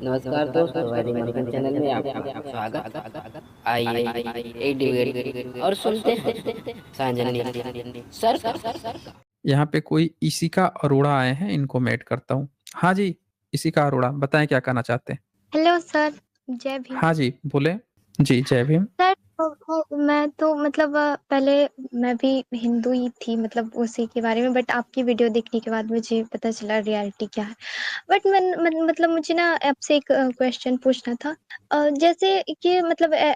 नमस्कार दोस्तों, हमारे मंथन चैनल में आपका स्वागत। आइए एक डिबेट और सुनते हैं सांजनी सर का। यहाँ पे कोई इशिका अरोड़ा आए हैं, इनको मैं ऐड करता हूँ। हाँ जी, इशिका अरोड़ा बताएं क्या कहना चाहते हैं। हेलो सर, जय भीम। हाँ जी बोले। जी जय भीम। सर मैं तो मतलब पहले मैं भी हिंदू ही थी, मतलब उसी के बारे में, बट आपकी वीडियो देखने के बाद मुझे पता चला रियलिटी क्या है। बट मतलब मुझे ना आपसे एक क्वेश्चन पूछना था। जैसे कि मतलब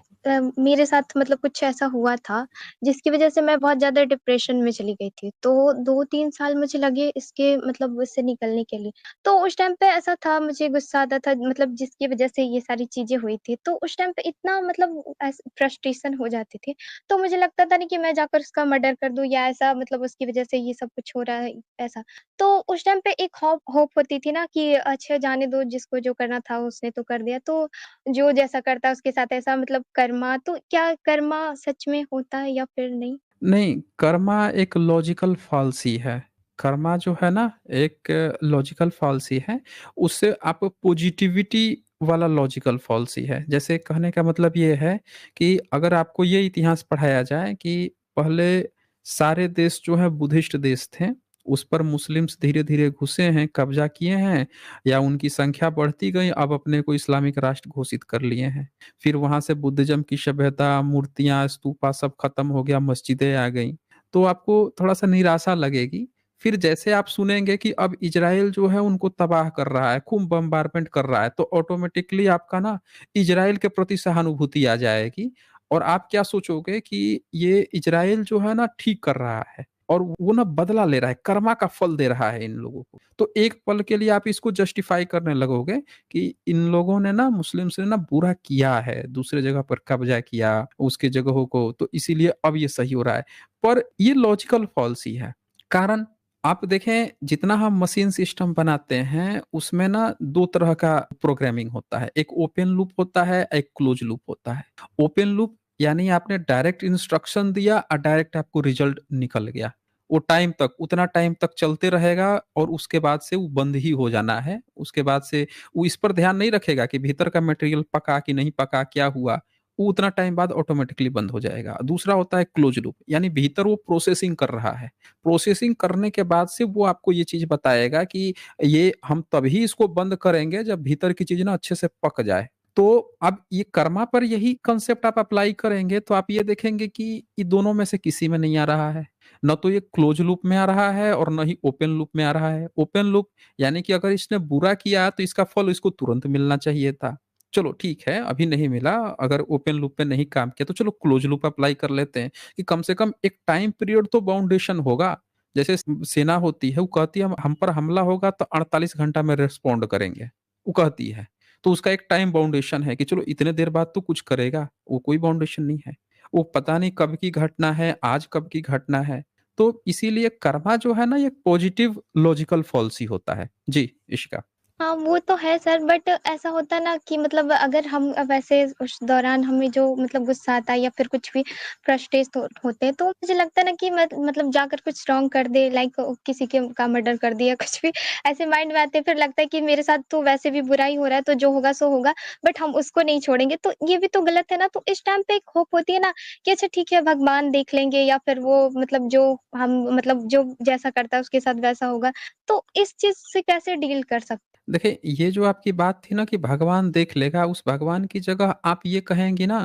मेरे साथ मतलब कुछ ऐसा हुआ था जिसकी वजह से मैं बहुत ज़्यादा डिप्रेशन में चली गई थी। तो 2-3 साल मुझे लगे इसके मतलब उससे निकलने के लिए। तो उस टाइम पे ऐसा था, मुझे गुस्सा आता था, मतलब जिसकी वजह से ये सारी चीज़ें हुई थी। तो उस टाइम पे इतना मतलब फ्रस्ट्रेशन हो जाती थी। तो मुझे लगता था ना कि मैं जाकर उसका मर्डर कर दूँ या ऐसा, मतलब उसकी वजह से ये सब कुछ हो रहा है ऐसा। तो उस टाइम पे एक होप होप होती थी ना कि अच्छा जाने दो, जिसको जो करना था उसने तो कर दिया, तो जो जैसा करता है उसके साथ ऐसा, मतलब कर्मा। तो क्या कर्मा सच में होता है या फिर नहीं? नहीं, कर्मा एक लॉजिकल फॉल्सी है। कर्मा जो है ना, एक लॉजिकल फॉल्सी है। उससे आप पॉजिटिविटी वाला लॉजिकल फॉल्सी है। जैसे कहने का मतलब ये है कि अगर आपको ये इतिहास पढ़ाया जाए कि पहले सारे देश जो है बुद्धिस्ट देश थे, उस पर मुस्लिम्स धीरे-धीरे घुसे हैं, कब्जा किए हैं, या उनकी संख्या बढ़ती गई, अब अपने को इस्लामिक राष्ट्र घोषित कर लिए हैं। फिर वहाँ से बुद्धिज़्म की सभ्यता, मूर्तियाँ, स्तूपा सब खत्म हो गया, मस्जिदें आ गईं। तो आपको थोड़ा-सा निराशा लगेगी। फिर जैसे आप सुनेंगे कि अब इज़राइल जो है उनको तबाह कर रहा है, खूब बम्बारमेंट कर रहा है, तो ऑटोमैटिकली आपका ना इज़राइल के प्रति सहानुभूति आ जाएगी और आप क्या सोचोगे कि ये इज़राइल जो है ना ठीक कर रहा है और वो ना बदला ले रहा है, कर्मा का फल दे रहा है इन लोगों को। तो एक पल के लिए आप इसको जस्टिफ़ाई करने लगोगे कि इन लोगों ने ना मुस्लिम्स ने ना बुरा किया है, दूसरे जगह पर कब्ज़ा किया, उसकी जगहों को, तो इसीलिए अब ये सही हो रहा है। पर ये लॉजिकल फ़ॉल्सी है। कारण आप देखें, जितना हम मशीन सिस्टम बनाते हैं, उसमें ना 2 तरह का प्रोग्रामिंग होता है। एक ओपन लूप होता है, एक क्लोज़ लूप होता है। ओपन लूप यानी आपने डायरेक्ट इंस्ट्रक्शन दिया और डायरेक्ट आपको रिज़ल्ट निकल गया। वो टाइम तक, उतना टाइम तक चलते रहेगा और उसके बाद से वो बंद ही हो जाना है। उसके बाद से वो इस पर ध्यान नहीं रखेगा कि भीतर का मटेरियल पका कि नहीं पका, क्या हुआ? वो उतना टाइम बाद ऑटोमैटिकली बंद हो जाएगा। दूसरा होता है क्लोज़ लूप, यानी भीतर वो प्रोसेसिंग कर रहा है। प्रोसेसिंग करने के बाद से वो आपको ये चीज़ बताएगा कि ये हम तभी इसको बंद करेंगे जब भीतर की चीज़ ना अच्छे से पक जाए। तो अब ये कर्मा पर यही कांसेप्ट आप अप्लाई करेंगे तो आप ये देखेंगे कि ये दोनों में से किसी में नहीं आ रहा है। ना तो ये क्लोज़ लूप में आ रहा है और ना ही ओपन लूप में आ रहा है। ओपन लूप यानी कि अगर इसने बुरा किया तो इसका फल इसको तुरंत मिलना चाहिए था। चलो ठीक है, अभी नहीं मिला, अगर ओपन लूप पे नहीं काम किया तो चलो क्लोज़ लूप अप्लाई कर लेते हैं कि कम से कम एक टाइम पीरियड तो बाउंडेशन होगा। जैसे सेना होती है, वो कहती है हम पर हमला होगा तो 48 घंटा में रिस्पॉन्ड करेंगे, वो कहती है। तो उसका एक टाइम बाउंडेशन है कि चलो इतने देर बाद तो कुछ करेगा, वो कोई बाउंडेशन नहीं है। वो पता नहीं कब की घटना है, आज कब की घटना है। तो इसीलिए कर्मा जो है ना, ये पॉजिटिव लॉजिकल फॉल्स ही होता है। जी, इशिका। हाँ, वो तो है सर, बट ऐसा होता है ना कि मतलब अगर हम वैसे उस दौरान हमें जो मतलब गुस्सा आता है या फिर कुछ भी फ्रस्ट्रेट होते हैं, तो मुझे लगता है ना कि मतलब जाकर कुछ रॉन्ग कर दे, लाइक किसी के का मर्डर कर दिया कुछ भी ऐसे माइंड में आते हैं। फिर लगता है कि मेरे साथ तो वैसे भी बुरा ही हो रहा है, तो जो होगा सो होगा, बट हम उसको नहीं छोड़ेंगे, तो ये भी तो गलत है ना। तो इस टाइम पे एक होप होती है ना कि अच्छा ठीक है, भगवान देख लेंगे, या फिर वो मतलब जो हम मतलब जो जैसा करता है उसके साथ वैसा होगा। तो इस चीज से कैसे डील कर सकते? देखिए, ये जो आपकी बात थी ना कि भगवान देख लेगा, उस भगवान की जगह आप ये कहेंगी ना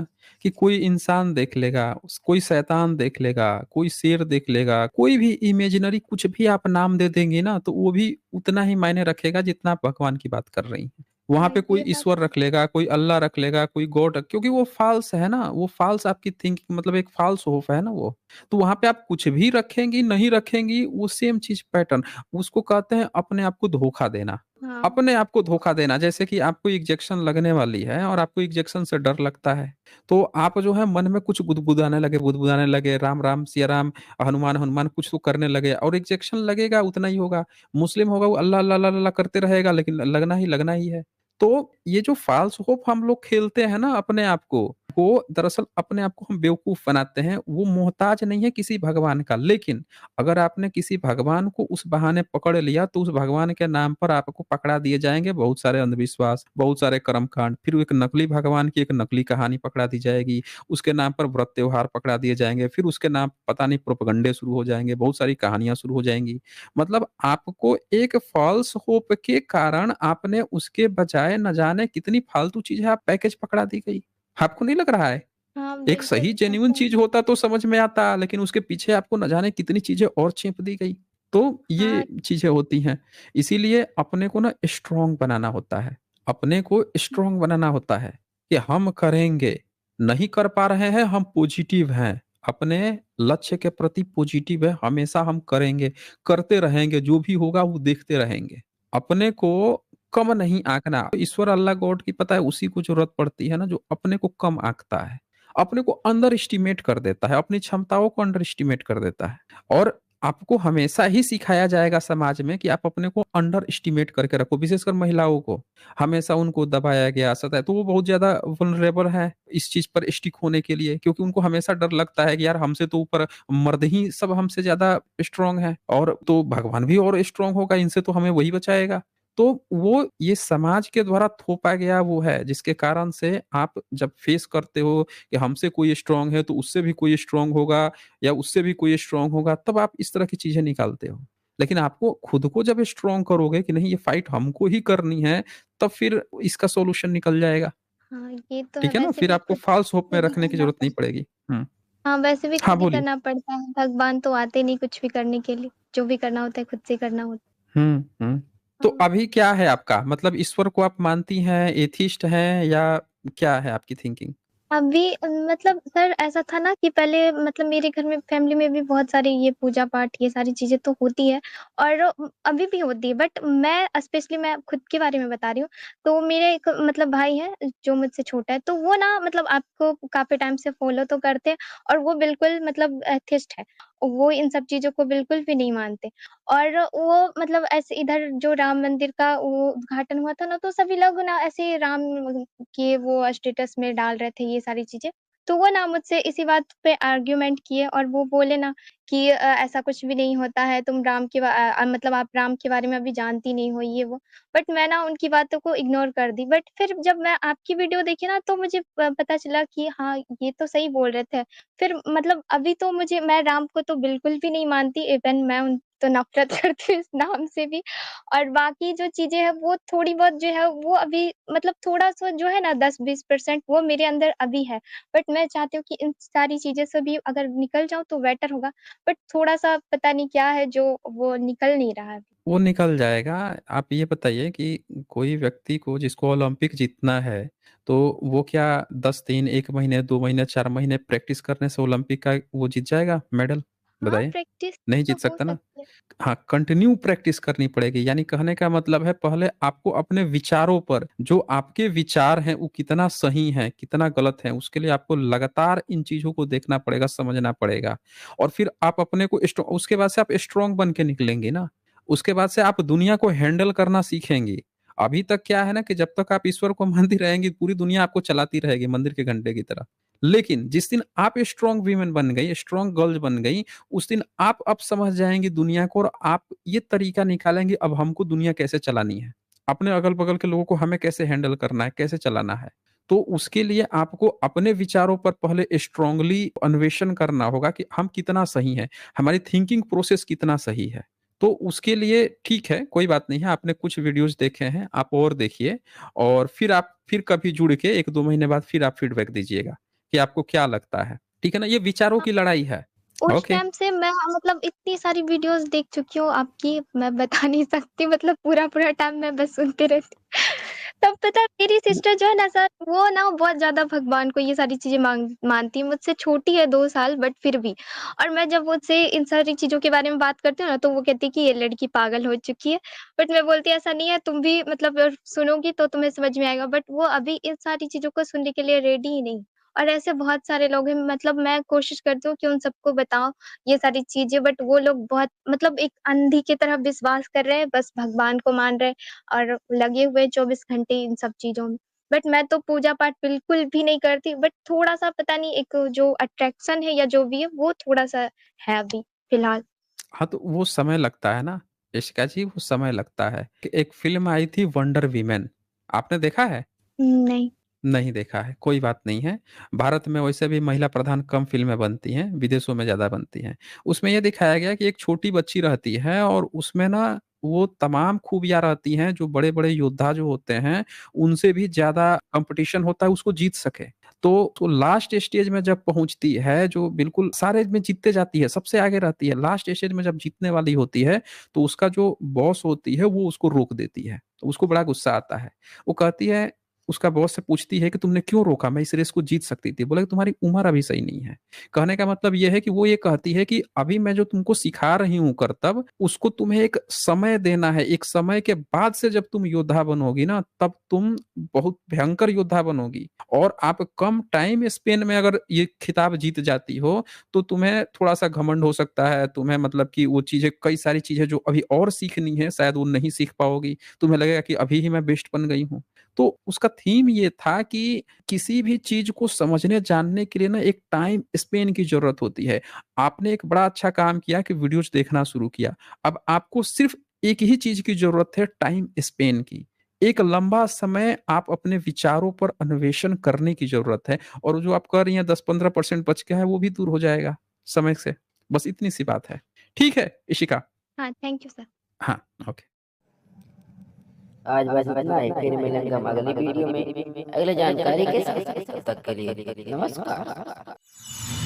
कि कोई इंसान देख लेगा, कोई शैतान देख लेगा, कोई शेर देख लेगा, कोई भी इमेजिनरी कुछ भी आप नाम दे देंगी ना, तो वो भी उतना ही मायने रखेगा जितना आप भगवान की बात कर रही हैं। वहाँ पे कोई ये बात ईश्वर रख लेगा, कोई अल्लाह रख लेगा, कोई गॉड रख, क्योंकि वो फ़ाल्स है ना, वो फ़ाल्स आपकी थिंकिंग मतलब एक फ़ाल्स होप है ना वो। तो वहाँ पे आप कुछ भी रखेंगी, नहीं रखेंगी, वो सेम चीज़ पैटर्न, उसको कहते हैं अपने आप को धोखा देना। हाँ। अपने आप को धोखा देना, जैसे कि आपको इंजेक्शन लगने वाली है और आपको इंजेक्शन से डर लगता है, तो आप जो है मन में कुछ गुदगुदाने लगे, राम राम सिया राम, हनुमान हनुमान कुछ तो करने लगे और इंजेक्शन लगेगा उतना ही होगा। मुस्लिम होगा वो अल्लाह अल्लाह अल्लाह अल्लाह करते रहेगा, लेकिन लगना ही है। तो ये जो फ़ाल्स होप हम लोग खेलते हैं ना अपने आप को, वो दरअसल अपने आप को हम बेवकूफ़ बनाते हैं, वो मोहताज नहीं है किसी भगवान का। लेकिन अगर आपने किसी भगवान को उस बहाने पकड़ लिया, तो उस भगवान के नाम पर आपको पकड़ा दिए जाएँगे बहुत सारे अंधविश्वास, बहुत सारे कर्मकांड, फिर एक नकली भगवान की एक नकली कहानी पकड़ा दी जाएगी, उसके नाम पर व्रत त्योहार पकड़ा दिए जाएँगे, फिर उसके नाम पता नहीं प्रोपगंडे शुरू हो जाएँगे, बहुत सारी कहानियाँ शुरू हो जाएँगी। मतलब आपको एक फ़ॉल्स होप के कारण आपने उसके बजाय न जाने कितनी फालतू चीज़ें आप पैकेज पकड़ा दी गई। आपको नहीं लग रहा है? हाँ, एक बिल्कुल सही जेन्युइन ऐसा चीज़ होता तो समझ में आता, लेकिन उसके पीछे आपको न जाने कितनी चीज़ें और छीप दी गई। तो हाँ, ये चीज़ें होती हैं। इसीलिए अपने को ना स्ट्रॉन्ग बनाना होता है। अपने को स्ट्रॉन्ग बनाना होता है कि हम करेंगे, नहीं कर पा रहे हैं हम पॉजिटिव हैं। अपने लक्ष्य के प्रति पॉजिटिव है, हमेशा हम करेंगे, करते रहेंगे, जो भी होगा वो देखते रहेंगे। अपने को कम नहीं आँकना। ईश्वर अल्लाह गॉड की पता है उसी को ज़रूरत पड़ती है ना जो अपने को कम आँकता है। अपने को अंडर एस्टिमेट कर देता है, अपनी क्षमताओं को अंडर एस्टिमेट कर देता है। और आपको हमेशा ही सिखाया जाएगा समाज में कि आप अपने को अंडर एस्टिमेट करके रखो, विशेषकर महिलाओं को। हमेशा उनको दबाया गया सता है, तो वो बहुत ज़्यादा वल्नरेबल है इस चीज़ पर स्टिक होने के लिए, क्योंकि उनको हमेशा डर लगता है कि यार हमसे तो ऊपर मर्द ही सब हमसे ज़्यादा स्ट्रॉन्ग है और तो भगवान भी और स्ट्रॉन्ग होगा, इनसे तो हमें वही बचाएगा। तो वो ये समाज के द्वारा थोपा गया वो है, जिसके कारण से आप जब फेस करते हो कि हमसे कोई स्ट्रॉन्ग है तो उससे भी कोई स्ट्रॉन्ग होगा या उससे भी कोई स्ट्रॉन्ग होगा, तब आप इस तरह की चीज़ें निकालते हो। लेकिन आपको खुद को जब स्ट्रॉन्ग करोगे कि नहीं ये फाइट हमको ही करनी है, तब फिर इसका सॉल्यूशन निकल जाएगा। हाँ, ये तो है। ठीक है ना? वैसे फिर भी आपको खुद फ़ॉल्स होप में खुद ही रखने की करना ज़रूरत नहीं पड़ता है। पड़ेगी। हुँ। हाँ, वैसे भी हाँ, खुद ही बोलिए। करना पड़ता है। भगवान तो आते नहीं कुछ भी करने के लिए। जो भी करना होता है खुद से करना होता हुँ, हुँ। है। तो हाँ। अभी क्या है आपका? मतलब ईश्वर को आप मानती हैं, एथिस्ट हैं या क्या है आपकी थिंकिंग? अभी मतलब सर ऐसा था ना कि पहले मतलब मेरे घर में फैमिली में भी बहुत सारे ये पूजा-पाठ ये सारी चीज़ें तो होती है और अभी भी होती है बट मैं स्पेशली मैं खुद के बारे में बता रही हूँ। तो मेरे एक मतलब भाई है जो मुझसे छोटा है, तो वो ना मतलब आपको काफ़ी टाइम से फ़ॉलो तो करते हैं और वो बिल्कुल मतलब एथिस्ट है। वो इन सब चीज़ों को बिल्कुल भी नहीं मानते और वो मतलब ऐसे इधर जो राम मंदिर का वो उद्घाटन हुआ था ना, तो सभी लोग ना ऐसे राम कि वो स्टेटस में डाल रहे थे ये सारी चीज़ें। तो वो ना मुझसे इसी बात पे आर्ग्यूमेंट किए और वो बोले ना कि ऐसा कुछ भी नहीं होता है, तुम राम के मतलब आप राम के बारे में अभी जानती नहीं हो ये वो। बट मैं ना उनकी बातों को इग्नोर कर दी। बट फिर जब मैं आपकी वीडियो देखी ना तो मुझे पता चला कि हाँ, ये तो सही बोल रहे थे। फिर मतलब अभी तो मैं राम को तो बिल्कुल भी नहीं मानती, इवन मैं उन तो नफ़रत करती हूँ इस नाम से भी। और बाकी जो चीज़ें हैं वो थोड़ी बहुत जो है वो अभी मतलब थोड़ा-सा जो है ना 10-20% वो मेरे अंदर अभी है। बट मैं चाहती हूँ कि इन सारी चीज़ों से भी अगर निकल जाऊँ तो बेटर होगा। बट थोड़ा-सा पता नहीं क्या है जो वो निकल नहीं रहा है अभी। वो निकल जाएगा। आप ये बताइए कि कोई व्यक्ति को जिसको ओलंपिक जीतना है, तो वो क्या 10 दिन, 1 महीने, 2 महीने, 4 महीने प्रैक्टिस करने से ओलंपिक का वो जीत जाएगा मेडल? हाँ, बताइए। प्रैक्टिस नहीं तो जीत हो सकता ना? सकती है। हाँ, कंटिन्यू प्रैक्टिस करनी पड़ेगी, यानी कहने का मतलब है पहले आपको अपने विचारों पर जो आपके विचार हैं वो कितना सही हैं, कितना गलत हैं, उसके लिए आपको लगातार इन चीज़ों को देखना पड़ेगा, समझना पड़ेगा। और फिर आप अपने को उसके बाद से आप स्ट्रॉन्ग बन के निकलेंगे ना, उसके बाद से आप दुनिया को हैंडल करना सीखेंगे। अभी तक क्या है ना कि जब तक आप ईश्वर को मानती रहेंगी, पूरी दुनिया आपको चलाती रहेगी मंदिर के घंटे की तरह। लेकिन जिस दिन आप स्ट्रॉन्ग वीमेन बन गई, स्ट्रॉन्ग गर्ल्स बन गई, उस दिन आप अब समझ जाएँगी दुनिया को और आप ये तरीका निकालेंगे अब हमको दुनिया कैसे चलानी है। अपने अगल-बगल के लोगों को हमें कैसे हैंडल करना है, कैसे चलाना है। तो उसके लिए आपको अपने विचारों पर पहले स्ट्रांगली अन्वेषण करना होगा कि हम कितना सही हैं, हमारी थिंकिंग प्रोसेस कितना सही है। तो उसके लिए ठीक है, कोई बात नहीं है, आपने कुछ वीडियोज़ देखे हैं, आप और देखिए और फिर आप फिर कभी जुड़ के 1-2 महीने बाद फिर आप फीडबैक दीजिएगा कि आपको क्या लगता है। ठीक है ना? ये विचारों की लड़ाई है। उस ओके। टाइम से मैं मतलब इतनी सारी वीडियोज़ देख चुकी हूँ आपकी, मैं बता नहीं सकती मतलब पूरा-पूरा टाइम मैं बस सुनती रहती। तब पता है मेरी सिस्टर जो है ना सर, वो ना बहुत ज़्यादा भगवान को ये सारी चीज़ें मानती है, मुझसे छोटी है 2 साल बट फिर भी। और मैं जब मुझसे इन सारी चीज़ों के बारे में बात करती हूँ ना, तो वो कहती है कि ये लड़की पागल हो चुकी है। बट मैं बोलती ऐसा नहीं है, तुम भी मतलब सुनोगी तो तुम्हें समझ में आएगा। बट वो अभी इन सारी चीज़ों को सुनने के लिए रेडी ही नहीं। और ऐसे बहुत सारे लोग हैं, मतलब मैं कोशिश करती हूँ कि उन सबको बताऊँ ये सारी चीज़ें, बट वो लोग बहुत मतलब एक अंधी की तरह विश्वास कर रहे हैं, बस भगवान को मान रहे हैं और लगे हुए 24 घंटे इन सब चीज़ों में। बट मैं तो पूजा-पाठ बिल्कुल भी नहीं करती, बट थोड़ा-सा पता नहीं एक जो अट्रैक्शन है या जो भी है, वो थोड़ा-सा है अभी फ़िलहाल। हाँ, तो वो समय लगता है ना, यशिका जी, वो समय लगता है। कि एक फ़िल्म आई थी वंडर वीमेन, आपने देखा है? नहीं। नहीं देखा है, कोई बात नहीं है। भारत में वैसे भी महिला प्रधान कम फ़िल्में बनती हैं, विदेशों में ज़्यादा बनती हैं। उसमें ये दिखाया गया कि एक छोटी बच्ची रहती है और उसमें ना वो तमाम खूबियाँ रहती हैं जो बड़े-बड़े योद्धा जो होते हैं, उनसे भी ज़्यादा कॉम्पिटिशन होता है उसको जीत सके। तो लास्ट स्टेज में जब पहुँचती है, जो बिल्कुल सारे में जीतते जाती है, सबसे आगे रहती है, लास्ट स्टेज में जब जीतने वाली होती है, तो उसका जो बॉस होती है, वो उसको रोक देती है। तो उसको बड़ा गुस्सा आता है। वो कहती है, उसका बॉस से पूछती है कि तुमने क्यों रोका? मैं इस रेस को जीत सकती थी। बोला कि तुम्हारी उम्र अभी सही नहीं है। कहने का मतलब ये है कि वो ये कहती है कि अभी मैं जो तुमको सिखा रही हूँ करतब, उसको तुम्हें एक समय देना है। एक समय के बाद से जब तुम योद्धा बनोगी ना, तब तुम बहुत भयंकर योद्धा बनोगी। और आप कम टाइम स्पेन में अगर ये खिताब जीत जाती हो, तो तुम्हें थोड़ा-सा घमंड हो सकता है। तुम्हें मतलब कि वो चीज़ें, कई सारी चीज़ें जो अभी और सीखनी है, शायद वो नहीं सीख पाओगी। तुम्हें लगेगा कि अभी ही मैं बेस्ट बन गई हूँ। तो उसका थीम ये था कि किसी भी चीज़ को समझने जानने के लिए ना एक टाइम स्पेन की ज़रूरत होती है। आपने एक बड़ा अच्छा काम किया कि वीडियोज़ देखना शुरू किया। अब आपको सिर्फ़ एक ही चीज़ की ज़रूरत है, टाइम स्पेन की। एक लंबा समय आप अपने विचारों पर अन्वेषण करने की ज़रूरत है, और जो आप कह रही हैं 10-15% बच गया है, वो भी दूर हो जाएगा समय से। बस इतनी सी बात है। ठीक है, इशिका? हाँ, थैंक यू सर। हाँ, ओके। आज बस इतना ही, फिर मिलेंगे हम अगली वीडियो में अगले जानकारी के साथ। तब तक के लिए नमस्कार।